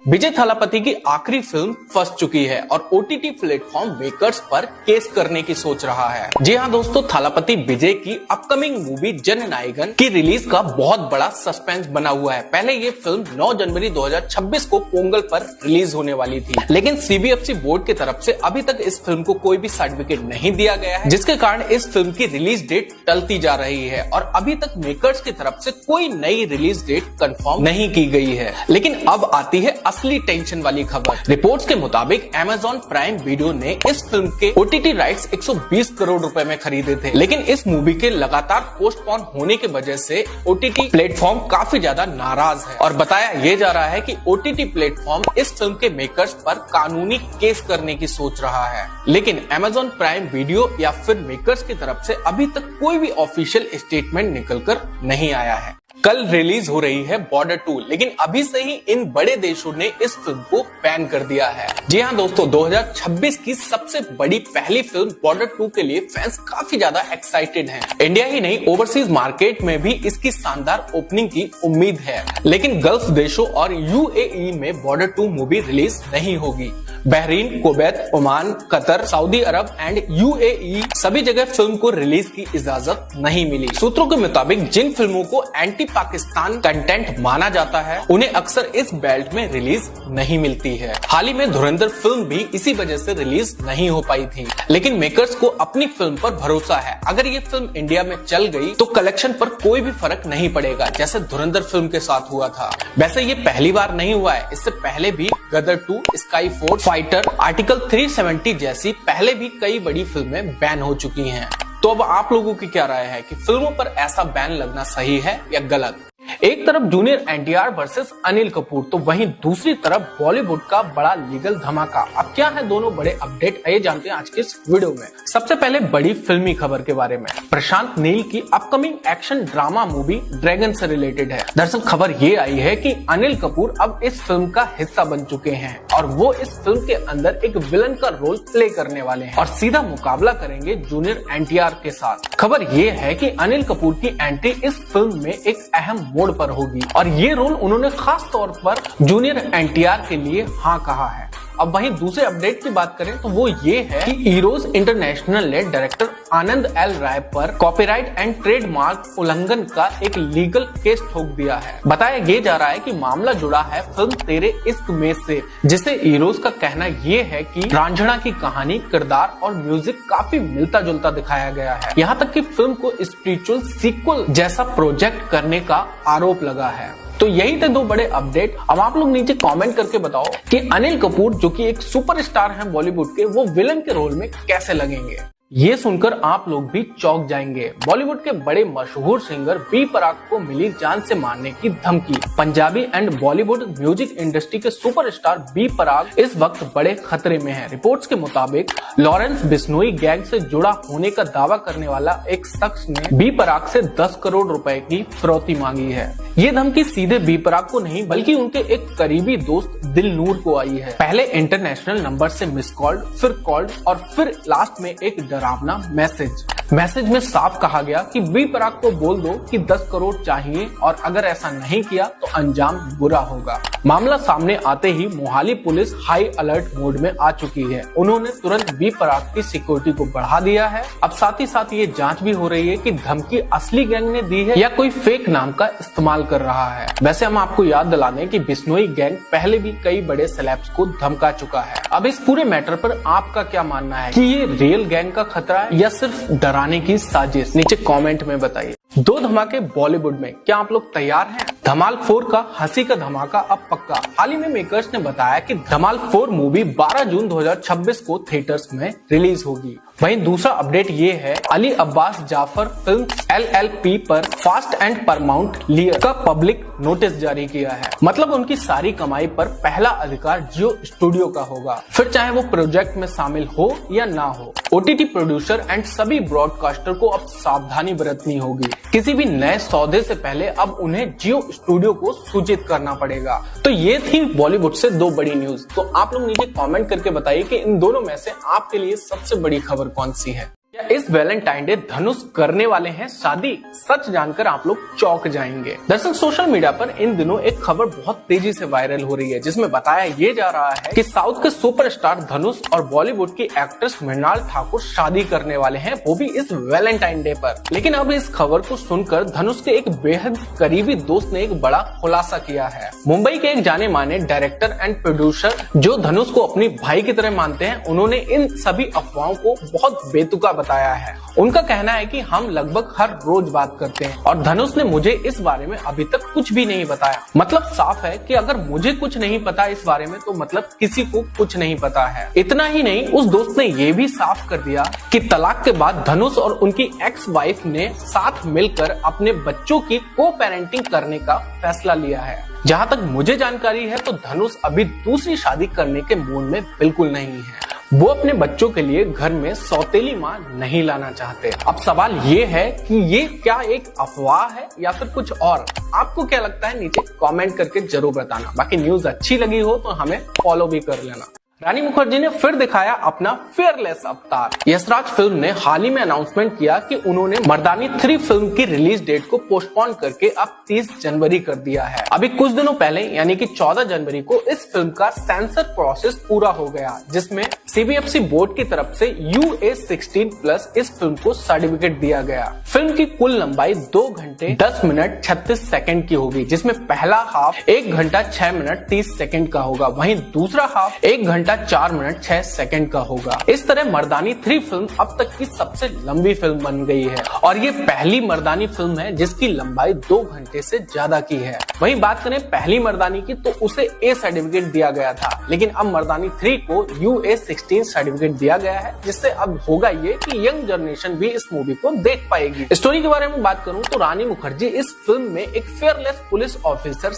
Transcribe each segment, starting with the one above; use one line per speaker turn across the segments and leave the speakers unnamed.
विजय थालापति की आखिरी फिल्म फंस चुकी है और ओटीटी प्लेटफॉर्म मेकर्स पर केस करने की सोच रहा है। जी हाँ दोस्तों, थालापति विजय की अपकमिंग मूवी जननायकन की रिलीज का बहुत बड़ा सस्पेंस बना हुआ है। पहले ये फिल्म 9 जनवरी 2026 को पोंगल पर रिलीज होने वाली थी, लेकिन सीबीएफसी बोर्ड की तरफ से अभी तक इस फिल्म को कोई भी सर्टिफिकेट नहीं दिया गया है, जिसके कारण इस फिल्म की रिलीज डेट टलती जा रही है और अभी तक मेकर्स की तरफ से कोई नई रिलीज डेट कंफर्म नहीं की गई है। लेकिन अब आती है असली टेंशन वाली खबर। रिपोर्ट्स के मुताबिक अमेज़न प्राइम वीडियो ने इस फिल्म के ओटीटी राइट्स 120 करोड़ रुपए में खरीदे थे, लेकिन इस मूवी के लगातार पोस्टपोन होने की वजह से ओटीटी प्लेटफॉर्म काफी ज्यादा नाराज है और बताया यह जा रहा है कि ओटीटी प्लेटफॉर्म इस फिल्म के मेकर्स पर कानूनी केस करने की सोच रहा है। लेकिन अमेज़न प्राइम वीडियो या फिर मेकर्स की तरफ से अभी तक कोई भी ऑफिशियल स्टेटमेंट निकलकर नहीं आया है। कल रिलीज हो रही है बॉर्डर 2, लेकिन अभी से ही इन बड़े देशों ने इस फिल्म को बैन कर दिया है। जी हाँ दोस्तों, 2026 की सबसे बड़ी पहली फिल्म बॉर्डर 2 के लिए फैंस काफी ज्यादा एक्साइटेड हैं। इंडिया ही नहीं, ओवरसीज मार्केट में भी इसकी शानदार ओपनिंग की उम्मीद है। लेकिन गल्फ देशों और यूएई में बॉर्डर 2 मूवी रिलीज नहीं होगी। Bahrain, Kuwait, Oman, Qatar, Saudi Arab and UAE सभी जगह फिल्म को रिलीज की इजाजत नहीं मिली। सूत्रों के मुताबिक जिन फिल्मों को एंटी पाकिस्तान कंटेंट माना जाता है, उन्हें अक्सर इस बेल्ट में रिलीज नहीं मिलती है। हाल ही में धुरंधर फिल्म भी इसी वजह से रिलीज नहीं हो पाई थी। लेकिन मेकर्स को अपनी फिल्म पर भरोसा है। अगर ये फिल्म इंडिया में चल गई तो कलेक्शन पर कोई भी फर्क नहीं पड़ेगा, जैसे धुरंधर फिल्म के साथ हुआ था। वैसे ये पहली बार नहीं हुआ है, इससे पहले भी गदर 2, स्काई फोर्स, फाइटर, आर्टिकल 370 जैसी पहले भी कई बड़ी फिल्में बैन हो चुकी हैं। तो अब आप लोगों की क्या राय है कि फिल्मों पर ऐसा बैन लगना सही है या गलत? एक तरफ जूनियर एनटीआर वर्सेस अनिल कपूर, तो वहीं दूसरी तरफ बॉलीवुड का बड़ा लीगल धमाका। अब क्या है दोनों बड़े अपडेट, आइए जानते हैं आज के इस वीडियो में। सबसे पहले बड़ी फिल्मी खबर के बारे में। प्रशांत नील की upcoming action drama movie dragon से रिलेटेड है। दरअसल खबर ये आई है कि अनिल कपूर अब इस फिल्म का हिस्सा बन चुके हैं और वो इस फिल्म के अंदर एक विलन का रोल प्ले करने वाले हैं और सीधा मुकाबला करेंगे जूनियर एनटीआर के साथ। खबर ये है कि अनिल कपूर की एंट्री इस फिल्म में एक अहम मोड़ पर होगी और ये रोल उन्होंने खास तौर पर जूनियर एनटीआर के लिए हाँ कहा है। अब वहीं दूसरे अपडेट की बात करें तो वो ये है कि हीरोज इंटरनेशनल ने डायरेक्टर आनंद एल राय पर कॉपीराइट एंड ट्रेडमार्क उल्लंघन का एक लीगल केस ठोक दिया है। बताया ये जा रहा है कि मामला जुड़ा है फिल्म तेरे इश्क में से, जिसे हीरोज का कहना ये है कि रांझणा की कहानी, किरदार और म्यूजिक काफी मिलता जुलता दिखाया गया है। यहाँ तक कि फिल्म को स्पिरिचुअल सीक्वल जैसा प्रोजेक्ट करने का आरोप लगा है। तो यही थे दो बड़े अपडेट। अब आप लोग नीचे कमेंट करके बताओ कि अनिल कपूर जो कि एक सुपरस्टार हैं बॉलीवुड के, वो विलन के रोल में कैसे लगेंगे। ये सुनकर आप लोग भी चौंक जाएंगे। बॉलीवुड के बड़े मशहूर सिंगर बी प्राक को मिली जान से मारने की धमकी। Punjabi and Bollywood music industry के सुपरस्टार बी प्राक इस वक्त बड़े खतरे में हैं। रिपोर्ट्स के मुताबिक लॉरेंस बिश्नोई गैंग से जुड़ा होने का दावा करने वाला एक शख्स ने बी प्राक से 10 करोड़ रुपए की फिरौती मांगी है। ये धमकी सीधे बी प्राक को नहीं बल्कि उनके एक करीबी दोस्त दिलनूर को आई है। पहले इंटरनेशनल नंबर से मिस कॉल्ड, फिर कॉल्ड और फिर लास्ट में एक डरावना मैसेज में साफ कहा गया कि बी प्राक को बोल दो कि 10 करोड़ चाहिए और अगर ऐसा नहीं किया तो अंजाम बुरा होगा। मामला सामने आते ही Mohali police high alert mode में आ चुकी है। उन्होंने तुरंत बी प्राक की सिक्योरिटी को बढ़ा दिया है। अब साथ ही साथ ये जांच भी हो रही है कि धमकी असली गैंग ने दी है या कोई फेक नाम का इस्तेमाल कर रहा है। वैसे हम आपको याद दिला दें कि बिश्नोई गैंग पहले भी कई बड़े सेलेब्स को धमका चुका है। अब इस पूरे मैटर पर आपका क्या मानना है कि ये रियल गैंग का खतरा है या सिर्फ डराने की साजिश? नीचे कमेंट में बताइए। 2 धमाके बॉलीवुड में, क्या आप लोग तैयार हैं? धमाल 4 का हंसी का धमाका अब पक्का। हाल ही में मेकर्स ने बताया कि धमाल 4 मूवी 12 जून 2026 को थिएटर्स में रिलीज होगी। वहीं दूसरा अपडेट ये है, अली अब्बास जाफर फिल्म LLP पर फास्ट एंड परमाउंट लियर का पब्लिक नोटिस जारी किया है। मतलब उनकी सारी कमाई पर पहला अधिकार जियो स्टूडियो का होगा, फिर चाहे वो प्रोजेक्ट में शामिल हो या ना हो। ओटीटी प्रोड्यूसर एंड सभी ब्रॉडकास्टर को अब सावधानी बरतनी होगी। किसी भी नए सौदे से पहले अब उन्हें जियो स्टूडियो को सूचित करना पड़ेगा। तो ये थी बॉलीवुड से 2 बड़ी न्यूज। तो आप लोग नीचे कमेंट करके बताइए कि इन दोनों में से आपके लिए सबसे बड़ी खबर कौन सी है। इस वैलेंटाइन डे धनुष करने वाले हैं शादी, सच जानकर आप लोग चौंक जाएंगे। दरअसल सोशल मीडिया पर इन दिनों एक खबर बहुत तेजी से वायरल हो रही है, जिसमें बताया ये जा रहा है कि साउथ के सुपरस्टार धनुष और बॉलीवुड की एक्ट्रेस मृणाल ठाकुर शादी करने वाले हैं, वो भी इस वैलेंटाइन डे पर। लेकिन अब इस खबर को सुनकर धनुष के एक बेहद करीबी दोस्त ने एक बड़ा खुलासा किया है। मुंबई के एक जाने माने डायरेक्टर एंड प्रोड्यूसर जो धनुष को अपनी भाई की तरह मानते हैं, उन्होंने इन सभी अफवाहों को बहुत बेतुका बताया है। उनका कहना है कि हम लगभग हर रोज बात करते हैं और धनुष ने मुझे इस बारे में अभी तक कुछ भी नहीं बताया। मतलब साफ है कि अगर मुझे कुछ नहीं पता इस बारे में तो मतलब किसी को कुछ नहीं पता है। इतना ही नहीं, उस दोस्त ने ये भी साफ कर दिया कि तलाक के बाद धनुष और उनकी एक्स वाइफ ने साथ मिलकर अपने बच्चों की को पेरेंटिंग करने का फैसला लिया है। जहाँ तक मुझे जानकारी है तो धनुष अभी दूसरी शादी करने के मूड में बिल्कुल नहीं है। वो अपने बच्चों के लिए घर में सौतेली माँ नहीं लाना चाहते। अब सवाल ये है कि ये क्या एक अफवाह है या फिर कुछ और? आपको क्या लगता है नीचे कमेंट करके जरूर बताना। बाकी न्यूज अच्छी लगी हो तो हमें फॉलो भी कर लेना। रानी मुखर्जी ने फिर दिखाया अपना फेयरलेस अवतार। यशराज फिल्म ने हाल ही में अनाउंसमेंट किया कि उन्होंने मर्दानी 3 फिल्म की रिलीज डेट को पोस्टपोन करके अब 30 जनवरी कर दिया है। अभी कुछ दिनों पहले यानी कि 14 जनवरी को इस फिल्म का सेंसर प्रोसेस पूरा हो गया, जिसमें CBFC बोर्ड की तरफ से UA16+ इस फिल्म को सर्टिफिकेट दिया गया। फिल्म की कुल लंबाई 2 घंटे 10 मिनट 36 सेकंड की होगी, जिसमें पहला हाफ 1 घंटा 6 मिनट 30 सेकंड का होगा, वहीं दूसरा हाफ 1 घंटा 4 मिनट 6 सेकंड का होगा। इस तरह मर्दानी 3 फिल्म अब तक की सबसे लंबी फिल्म बन गई है और ये पहली मर्दानी फिल्म है जिसकी लंबाई 2 घंटे से ज्यादा की है। वहीं बात करें पहली मर्दानी की तो उसे A सर्टिफिकेट दिया गया था, लेकिन अब मर्दानी 3 को UA16 सर्टिफिकेट दिया गया है, जिससे अब होगा ये कि यंग जनरेशन भी इस मूवी को देख पाएगी। स्टोरी के बारे में बात करूं तो रानी मुखर्जी इस फिल्म में एक फेयरलेस पुलिस ऑफिसर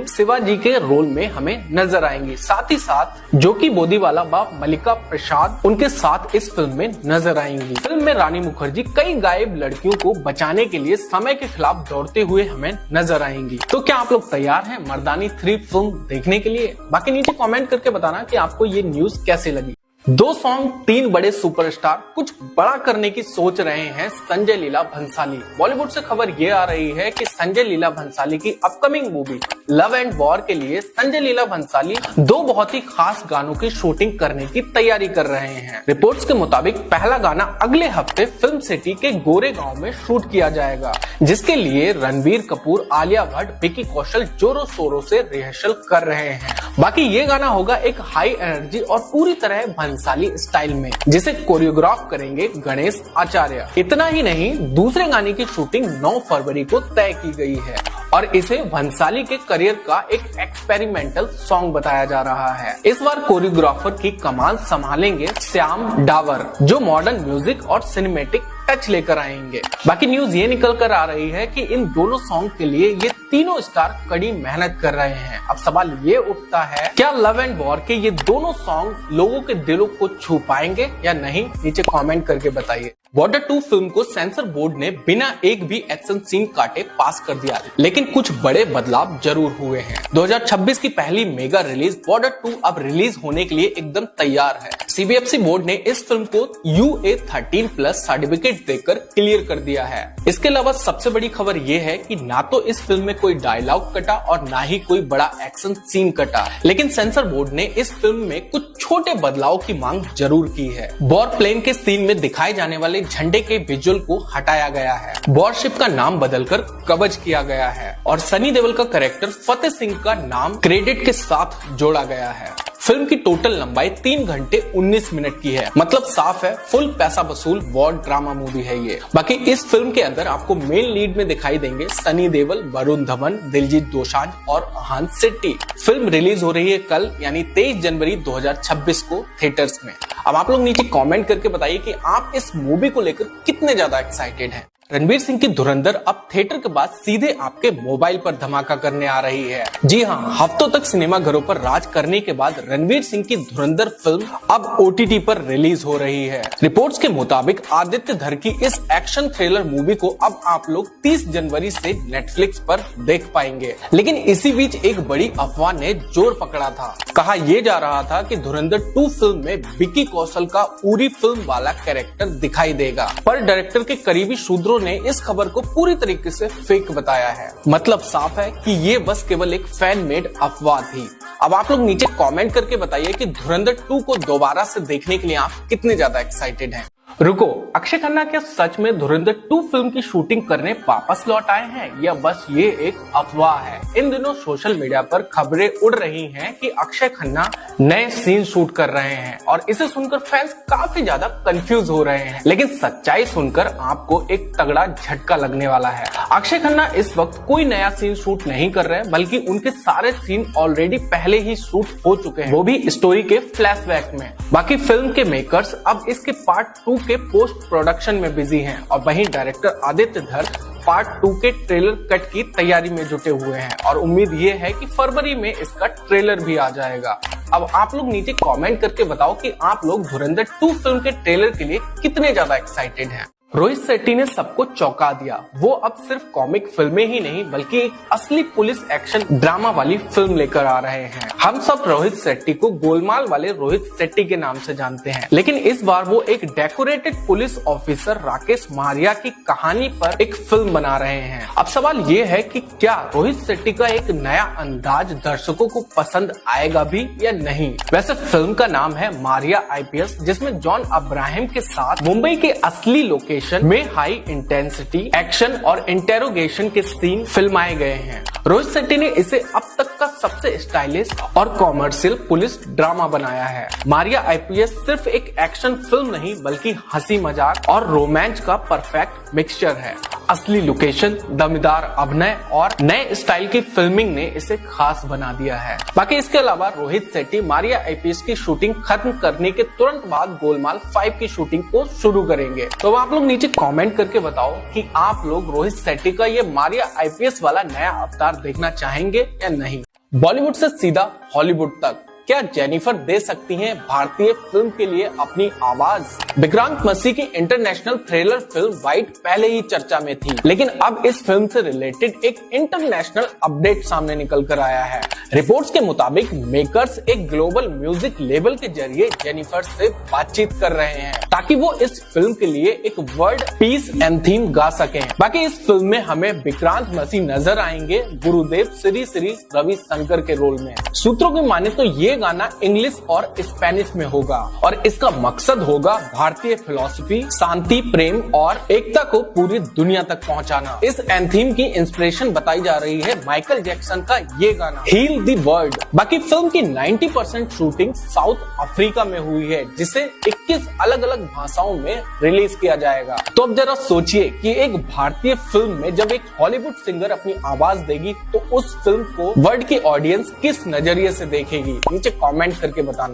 शिवाजी के रोल में हमें नजर आएंगी। साथ ही साथ जो कि बोदीवाला व मल्लिका प्रसाद उनके साथ इस फिल्म में नजर आएंगी। फिल्म में रानी मुखर्जी कई गायब लड़कियों को बचाने के लिए समय के खिलाफ दौड़ते हुए हमें नजर आएंगी। तो क्या आप लोग तैयार हैं मर्दानी 3 फिल्म देखने के लिए? बाकी नीचे कमेंट करके बताना कि आपको ये न्यूज कैसे लगी। 2 सॉन्ग 3 बड़े सुपरस्टार कुछ बड़ा करने की सोच रहे हैं संजय लीला भंसाली। बॉलीवुड से खबर ये आ रही है कि संजय लीला भंसाली की upcoming movie love and war के लिए संजय लीला भंसाली 2 बहुत ही खास गानों की शूटिंग करने की तैयारी कर रहे हैं। रिपोर्ट्स के मुताबिक पहला गाना अगले हफ्ते फिल्म सिटी के गोरेगांव में शूट किया जाएगा, जिसके लिए रणबीर कपूर, आलिया भट्ट, विकी कौशल जोरों शोरों से रिहर्सल कर रहे हैं। बाकी ये गाना होगा एक हाई एनर्जी और पूरी तरह भंसाली स्टाइल में, जिसे कोरियोग्राफ करेंगे गणेश आचार्य। इतना ही नहीं, दूसरे गाने की शूटिंग 9 फरवरी को तय की गई है और इसे भंसाली के करियर का एक एक्सपेरिमेंटल सॉन्ग बताया जा रहा है। इस बार कोरियोग्राफर की कमान संभालेंगे श्याम डावर, जो मॉडर्न म्यूजिक और सिनेमैटिक टच लेकर आएंगे। बाकी न्यूज ये निकल कर आ रही है कि इन दोनों सॉन्ग के लिए ये तीनों स्टार कड़ी मेहनत कर रहे हैं। अब सवाल ये उठता है, क्या लव एंड वॉर के ये दोनों सॉन्ग लोगों के दिलों को छू पाएंगे या नहीं? नीचे कमेंट करके बताइए। बॉर्डर 2 फिल्म को सेंसर बोर्ड ने बिना एक भी एक्शन सीन काटे पास कर दिया, लेकिन कुछ बड़े बदलाव जरूर हुए हैं। 2026 की पहली मेगा रिलीज बॉर्डर 2 अब रिलीज होने के लिए एकदम तैयार है। CBFC बोर्ड ने इस फिल्म को UA13+ सर्टिफिकेट देकर क्लियर कर दिया है। इसके अलावा सबसे बड़ी खबर ये है कि ना तो इस फिल्म में कोई डायलॉग कटा और ना ही कोई बड़ा एक्शन सीन कटा, लेकिन सेंसर बोर्ड ने इस फिल्म में कुछ छोटे बदलाव की मांग जरूर की है। वॉर प्लेन के सीन में दिखाए जाने वाले झंडे के विजुअल को हटाया गया है, वॉरशिप का नाम बदलकर कवच किया गया है और सनी देओल का कैरेक्टर फतेह सिंह का नाम क्रेडिट के साथ जोड़ा गया है। फिल्म की टोटल लंबाई 3 घंटे 19 मिनट की है, मतलब साफ है फुल पैसा वसूल वॉर ड्रामा मूवी है ये। बाकी इस फिल्म के अंदर आपको मेन लीड में दिखाई देंगे सनी देओल, वरुण धवन, दिलजीत दोसांझ और हंस शेट्टी। फिल्म रिलीज हो रही है कल यानी 23 जनवरी 2026 को थिएटर्स में। अब आप लोग नीचे कमेंट करके बताइए कि आप इस मूवी को लेकर कितने ज्यादा एक्साइटेड हैं। रणवीर सिंह की धुरंधर अब थिएटर के बाद सीधे आपके मोबाइल पर धमाका करने आ रही है। जी हाँ, हफ्तों तक सिनेमा घरों पर राज करने के बाद रणवीर सिंह की धुरंधर फिल्म अब OTT पर रिलीज हो रही है। रिपोर्ट्स के मुताबिक आदित्य धर की इस एक्शन थ्रिलर मूवी को अब आप लोग 30 जनवरी से नेटफ्लिक्स पर देख पाएंगे। लेकिन इसी बीच एक बड़ी अफवाह ने जोर पकड़ा था। कहा यह जा रहा था कि धुरंधर 2 फिल्म में विकी कौशल का उरी फिल्म वाला कैरेक्टर दिखाई देगा, पर डायरेक्टर के करीबी सूत्रों ने इस खबर को पूरी तरीके से फेक बताया है। मतलब साफ है कि ये बस केवल एक फैन मेड अफवाह थी। अब आप लोग नीचे कमेंट करके बताइए कि धुरंधर 2 को दोबारा से देखने के लिए आप कितने ज्यादा एक्साइटेड हैं। रुको, अक्षय खन्ना क्या सच में धुरंधर 2 फिल्म की शूटिंग करने वापस लौट आए हैं या बस ये एक अफवाह है? इन दिनों सोशल मीडिया पर खबरें उड़ रही हैं कि अक्षय खन्ना नए सीन शूट कर रहे हैं और इसे सुनकर फैंस काफी ज्यादा कंफ्यूज हो रहे हैं। लेकिन सच्चाई सुनकर आपको एक तगड़ा झटका लगने वाला है। अक्षय खन्ना इस वक्त कोई नया सीन शूट नहीं कर रहे हैं, बल्कि उनके सारे सीन ऑलरेडी पहले ही शूट हो चुके हैं, वो भी स्टोरी के फ्लैशबैक में। बाकी फिल्म के मेकर्स अब इसके पार्ट 2 के पोस्ट प्रोडक्शन में बिजी हैं और वहीं डायरेक्टर आदित्य धर पार्ट 2 के ट्रेलर कट की तैयारी में जुटे हुए हैं और उम्मीद ये है कि फरवरी में इसका ट्रेलर भी आ जाएगा। अब आप लोग नीचे कमेंट करके बताओ कि आप लोग धुरंधर 2 फिल्म के ट्रेलर के लिए कितने ज्यादा एक्साइटेड हैं। रोहित शेट्टी ने सबको चौंका दिया। वो अब सिर्फ कॉमिक फिल्में ही नहीं बल्कि एक असली पुलिस एक्शन ड्रामा वाली फिल्म लेकर आ रहे हैं। हम सब रोहित शेट्टी को गोलमाल वाले रोहित शेट्टी के नाम से जानते हैं, लेकिन इस बार वो एक decorated police officer Rakesh Maria की कहानी पर एक फिल्म बना रहे हैं। अब सवाल ये है कि क्या रोहित शेट्टी का एक नया अंदाज दर्शकों को पसंद आएगा भी या नहीं। वैसे फिल्म का नाम है मारिया IPS, जिसमें जॉन अब्राहम के साथ मुंबई के असली लोकेशन में हाई इंटेंसिटी एक्शन और इंटेरोगेशन के सीन फिल्माए गए हैं। रोहित शेट्टी ने इसे अब तक का सबसे स्टाइलिश और कॉमर्शियल पुलिस ड्रामा बनाया है। मारिया IPS सिर्फ एक एक्शन फिल्म नहीं बल्कि हंसी मजाक और रोमांच का परफेक्ट मिक्सचर है। असली लोकेशन, दमदार अभिनय और नए स्टाइल की फिल्मिंग ने इसे खास बना दिया है। बाकी इसके अलावा रोहित शेट्टी मारिया IPS की शूटिंग खत्म करने के तुरंत बाद गोलमाल 5 की शूटिंग को शुरू करेंगे। तो आप लोग नीचे कमेंट करके बताओ कि आप लोग रोहित शेट्टी का ये मारिया IPS वाला नया अवतार देखना चाहेंगे या नहीं। बॉलीवुड से सीधा हॉलीवुड तक, क्या जेनिफर दे सकती हैं भारतीय फिल्म के लिए अपनी आवाज? विक्रांत मैसी की इंटरनेशनल थ्रिलर फिल्म वाइट पहले ही चर्चा में थी, लेकिन अब इस फिल्म से रिलेटेड एक इंटरनेशनल अपडेट सामने निकल कर आया है। रिपोर्ट्स के मुताबिक मेकर्स एक ग्लोबल म्यूजिक लेबल के जरिए जेनिफर से बातचीत कर रहे हैं ताकि वो इस फिल्म के लिए एक वर्ल्ड पीस एंथीम गा सकें। बाकी इस फिल्म में हमें विक्रांत मैसी नजर आएंगे गुरुदेव श्री रविशंकर के रोल में। सूत्रों की माने तो ये गाना इंग्लिश और स्पेनिश में होगा और इसका मकसद होगा भारतीय फिलॉसफी, शांति, प्रेम और एकता को पूरी दुनिया तक पहुंचाना। इस एंथीम की इंस्पिरेशन बताई जा रही है माइकल जैक्सन का ये गाना हील द वर्ल्ड। बाकी फिल्म की 90% शूटिंग साउथ अफ्रीका में हुई है, जिसे 21 अलग अलग भाषाओं में रिलीज किया जाएगा। तो अब जरा सोचिए कि एक भारतीय फिल्म में जब एक हॉलीवुड सिंगर अपनी आवाज देगी तो उस फिल्म को वर्ल्ड की ऑडियंस किस नजरिए से देखेगी। नीचे कमेंट करके बताना।